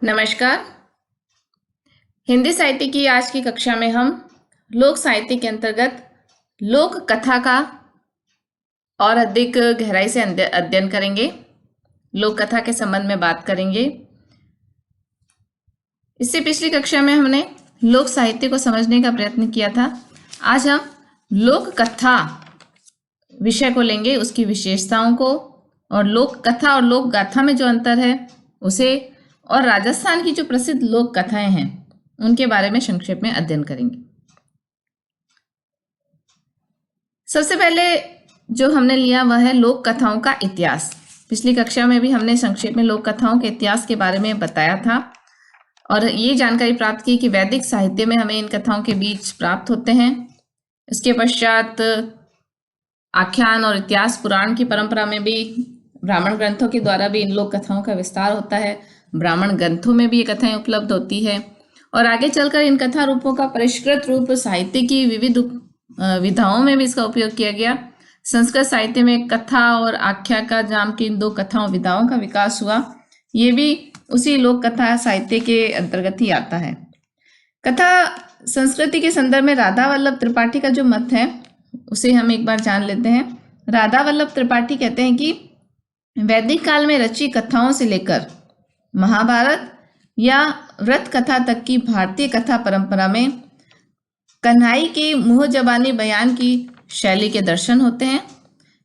नमस्कार। हिंदी साहित्य की आज की कक्षा में हम लोक साहित्य के अंतर्गत लोक कथा का और अधिक गहराई से अध्ययन करेंगे। लोक कथा के संबंध में बात करेंगे। इससे पिछली कक्षा में हमने लोक साहित्य को समझने का प्रयत्न किया था। आज हम लोक कथा विषय को लेंगे, उसकी विशेषताओं को, और लोक कथा और लोक गाथा में जो अंतर है उसे, और राजस्थान की जो प्रसिद्ध लोक कथाएं हैं उनके बारे में संक्षेप में अध्ययन करेंगे। सबसे पहले जो हमने लिया वह है लोक कथाओं का इतिहास। पिछली कक्षा में भी हमने संक्षेप में लोक कथाओं के इतिहास के बारे में बताया था और ये जानकारी प्राप्त की कि वैदिक साहित्य में हमें इन कथाओं के बीज प्राप्त होते हैं। इसके पश्चात आख्यान और इतिहास पुराण की परंपरा में भी ब्राह्मण ग्रंथों के द्वारा भी इन लोक कथाओं का विस्तार होता है। ब्राह्मण ग्रंथों में भी ये कथाएं उपलब्ध होती है और आगे चलकर इन कथा रूपों का परिष्कृत रूप साहित्य की विविध विधाओं में भी इसका उपयोग किया गया। संस्कृत साहित्य में कथा और आख्या का नाम की इन दो कथाओं विधाओं का विकास हुआ। ये भी उसी लोक कथा साहित्य के अंतर्गत ही आता है। कथा संस्कृति के संदर्भ में राधा वल्लभ त्रिपाठी का जो मत है उसे हम एक बार जान लेते हैं। राधा वल्लभ त्रिपाठी कहते हैं कि वैदिक काल में रची कथाओं से लेकर महाभारत या व्रत कथा तक की भारतीय कथा परंपरा में कन्हाई की मुंह जबानी बयान की शैली के दर्शन होते हैं।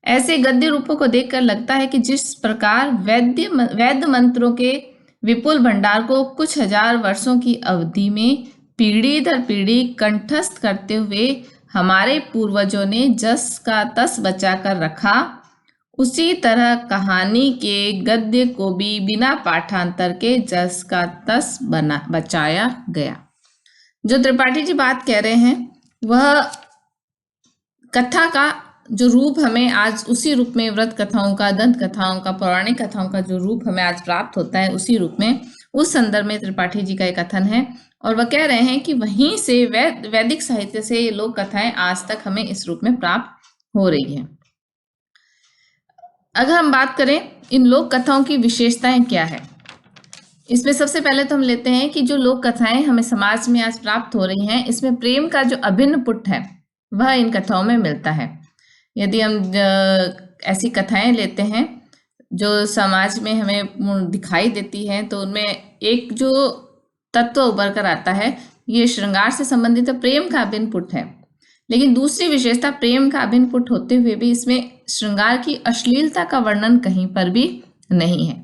ऐसे गद्य रूपों को देखकर लगता है कि जिस प्रकार वैद मंत्रों के विपुल भंडार को कुछ हजार वर्षों की अवधि में पीढ़ी दर पीढ़ी कंठस्थ करते हुए हमारे पूर्वजों ने जस का तस बचा कर रखा, उसी तरह कहानी के गद्य को भी बिना पाठांतर के जस का तस बचाया गया। जो त्रिपाठी जी बात कह रहे हैं वह कथा का जो रूप हमें आज उसी रूप में व्रत कथाओं का, दंत कथाओं का, पौराणिक कथाओं का जो रूप हमें आज प्राप्त होता है उसी रूप में, उस संदर्भ में त्रिपाठी जी का एक कथन है और वह कह रहे हैं कि वहीं से वैदिक साहित्य से ये लोक कथाएं आज तक हमें इस रूप में प्राप्त हो रही है। अगर हम बात करें इन लोक कथाओं की विशेषताएं क्या है, इसमें सबसे पहले तो हम लेते हैं कि जो लोक कथाएं हमें समाज में आज प्राप्त हो रही हैं इसमें प्रेम का जो अभिन्न पुट है वह इन कथाओं में मिलता है। यदि हम ऐसी कथाएं लेते हैं जो समाज में हमें दिखाई देती हैं तो उनमें एक जो तत्व उभर कर आता है ये श्रृंगार से संबंधित प्रेम का अभिन्न पुट है। लेकिन दूसरी विशेषता, प्रेम का अभिन्न पुट होते हुए भी इसमें श्रृंगार की अश्लीलता का वर्णन कहीं पर भी नहीं है।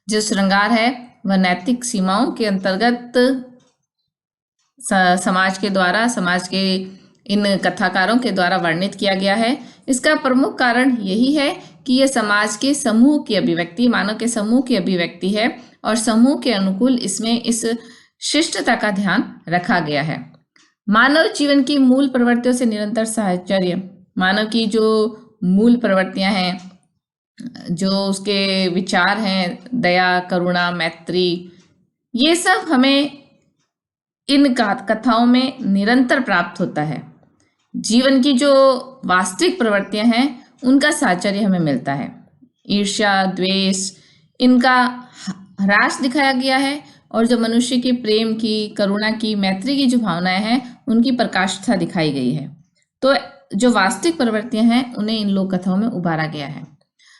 जो श्रृंगार है वह नैतिक सीमाओं के अंतर्गत समाज के द्वारा, समाज के इन कथाकारों के द्वारा वर्णित किया गया है। इसका प्रमुख कारण यही है कि यह समाज के समूह की अभिव्यक्ति, मानव के समूह की अभिव्यक्ति है और समूह के अनुकूल इसमें इस शिष्टता का ध्यान रखा गया है। मानव जीवन की मूल प्रवृत्तियों से निरंतर साहचर्य, मानव की जो मूल प्रवृत्तियां हैं, जो उसके विचार हैं, दया, करुणा, मैत्री, ये सब हमें इन कथाओं में निरंतर प्राप्त होता है। जीवन की जो वास्तविक प्रवृत्तियां हैं उनका साहचर्य हमें मिलता है। ईर्ष्या, द्वेष, इनका ह्रास दिखाया गया है और जो मनुष्य की प्रेम की, करुणा की, मैत्री की जो भावनाएं हैं उनकी प्रकाष्ठता दिखाई गई है। तो जो वास्तविक प्रवृत्तियां हैं उन्हें इन लोक कथाओं में उभारा गया है।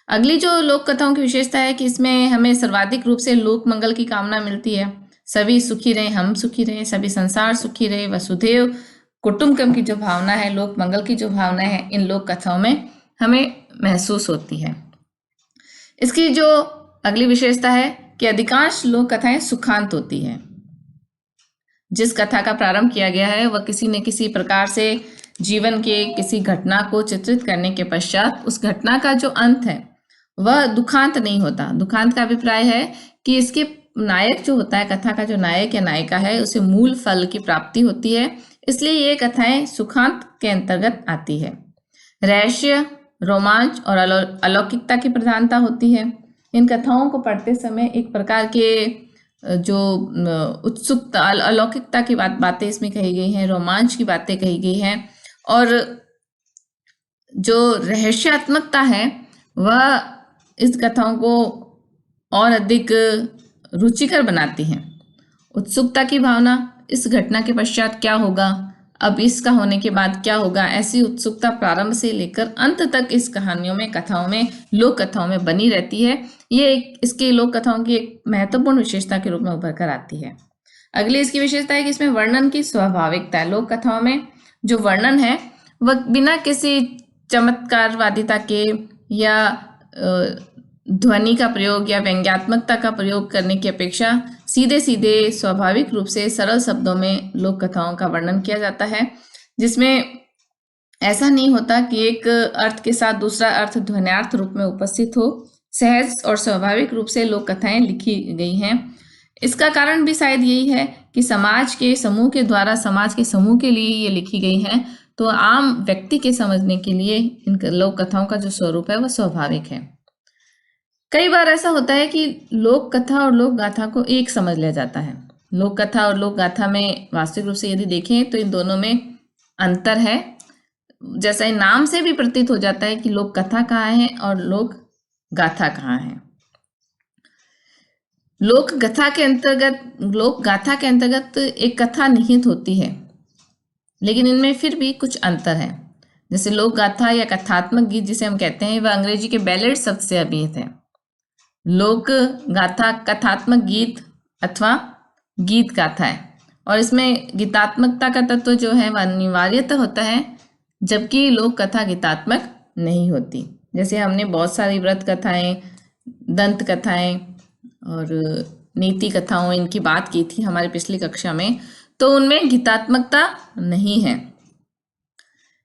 अगली जो लोक कथाओं की विशेषता है कि इसमें हमें सर्वाधिक रूप से लोक मंगल की कामना मिलती है। सभी सुखी रहे, हम सुखी रहे, सभी संसार सुखी रहे, वसुधैव कुटुंबकम की जो भावना है, लोक मंगल की जो भावना है, इन लोक कथाओं में हमें महसूस होती है। इसकी जो अगली विशेषता है कि अधिकांश लोक कथाएं सुखांत होती है। जिस कथा का प्रारंभ किया गया है वह किसी न किसी प्रकार से जीवन के किसी घटना को चित्रित करने के पश्चात उस घटना का जो अंत है वह दुखांत नहीं होता। दुखांत का अभिप्राय है कि इसके नायक जो होता है, कथा का जो नायक या नायिका है, उसे मूल फल की प्राप्ति होती है, इसलिए ये कथाएं सुखांत के अंतर्गत आती है। रहस्य, रोमांच और अलौकिकता की प्रधानता होती है। इन कथाओं को पढ़ते समय एक प्रकार के जो उत्सुकता, अलौकिकता की बातें इसमें कही गई हैं, रोमांच की बातें कही गई हैं और जो रहस्यात्मकता है वह इस कथाओं को और अधिक रुचिकर बनाती हैं। उत्सुकता की भावना, इस घटना के पश्चात क्या होगा, अब इसका होने के बाद क्या होगा, ऐसी उत्सुकता प्रारंभ से लेकर अंत तक इस कहानियों में, कथाओं में, लोक कथाओं में बनी रहती है। ये इसके लोक कथाओं की एक महत्वपूर्ण विशेषता के रूप में उभर कर आती है। अगली इसकी विशेषता है कि इसमें वर्णन की स्वाभाविकता है। लोक कथाओं में जो वर्णन है वह बिना किसी चमत्कारवादिता के या ध्वनि का प्रयोग या व्यंग्यात्मकता का प्रयोग करने की अपेक्षा सीधे सीधे स्वाभाविक रूप से सरल शब्दों में लोक कथाओं का वर्णन किया जाता है, जिसमें ऐसा नहीं होता कि एक अर्थ के साथ दूसरा अर्थ ध्वन्यार्थ रूप में उपस्थित हो। सहज और स्वाभाविक रूप से लोक कथाएं लिखी गई हैं। इसका कारण भी शायद यही है कि समाज के समूह के द्वारा समाज के समूह के लिए ये लिखी गई हैं, तो आम व्यक्ति के समझने के लिए इन लोक कथाओं का जो स्वरूप है वह स्वाभाविक है। कई बार ऐसा होता है कि लोक कथा और लोक गाथा को एक समझ लिया जाता है। लोक कथा और लोक गाथा में वास्तविक रूप से यदि देखें तो इन दोनों में अंतर है। जैसा इन नाम से भी प्रतीत हो जाता है कि लोक कथा कहाँ है और लोक गाथा कहाँ है। लोक गाथा के अंतर्गत एक कथा निहित होती है, लेकिन इनमें फिर भी कुछ अंतर है। जैसे लोक गाथा या कथात्मक गीत जिसे हम कहते हैं, वह अंग्रेजी के बैलेड शब्द से अभिहित है। लोक गाथा कथात्मक गीत अथवा गीत गाथा है, और इसमें गीतात्मकता का तत्व जो है वह अनिवार्यतः होता है, जबकि लोक कथा गीतात्मक नहीं होती। जैसे हमने बहुत सारी व्रत कथाएं, दंत कथाएं और नीति कथाओं इनकी बात की थी हमारी पिछली कक्षा में, तो उनमें गीतात्मकता नहीं है।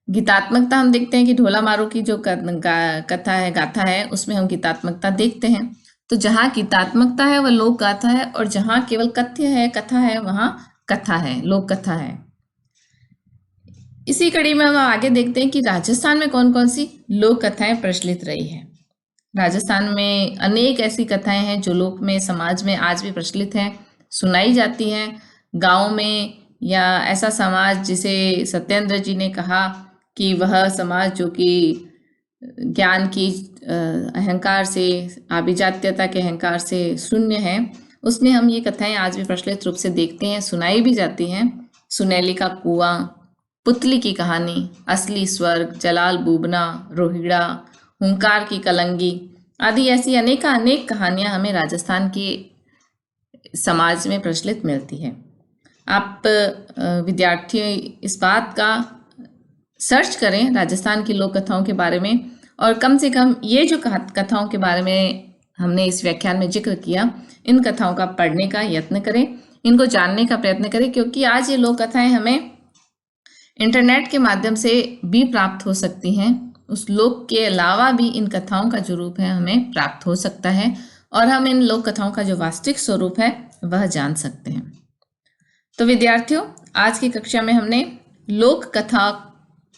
गीतात्मकता हम देखते हैं कि ढोला मारू की जो कथा है, गाथा है, उसमें हम गीतात्मकता देखते हैं। तो जहाँ गीतात्मकता है वह लोक गाथा है, और जहाँ केवल कथ्य है, कथा है, वहाँ कथा है, लोक कथा है। इसी कड़ी में हम आगे देखते हैं कि राजस्थान में कौन कौन सी लोक कथाएं प्रचलित रही है। राजस्थान में अनेक ऐसी कथाएं हैं जो लोक में, समाज में आज भी प्रचलित हैं, सुनाई जाती हैं। गाँव में या ऐसा समाज जिसे सत्येंद्र जी ने कहा कि वह समाज जो कि ज्ञान की अहंकार से, आभिजात्यता के अहंकार से शून्य है, उसमें हम ये कथाएं आज भी प्रचलित रूप से देखते हैं, सुनाई भी जाती हैं। सुनैली का कुआं, पुतली की कहानी, असली स्वर्ग, जलाल बूबना, रोहिड़ा, हुंकार की कलंगी आदि ऐसी अनेक कहानियां हमें राजस्थान के समाज में प्रचलित मिलती है। आप विद्यार्थी इस बात का सर्च करें राजस्थान की लोक कथाओं के बारे में, और कम से कम ये जो कथाओं के बारे में हमने इस व्याख्यान में जिक्र किया, इन कथाओं का पढ़ने का यत्न करें, इनको जानने का प्रयत्न करें, क्योंकि आज ये लोक कथाएं हमें इंटरनेट के माध्यम से भी प्राप्त हो सकती हैं। उस लोक के अलावा भी इन कथाओं का जो रूप है हमें प्राप्त हो सकता है, और हम इन लोक कथाओं का जो वास्तविक स्वरूप है वह जान सकते हैं। तो विद्यार्थियों, आज की कक्षा में हमने लोक कथा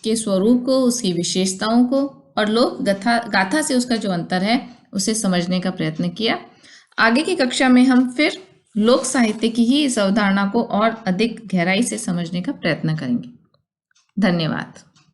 के स्वरूप को, उसकी विशेषताओं को और लोक गाथा से उसका जो अंतर है उसे समझने का प्रयत्न किया। आगे की कक्षा में हम फिर लोक साहित्य की ही इस अवधारणा को और अधिक गहराई से समझने का प्रयत्न करेंगे। धन्यवाद।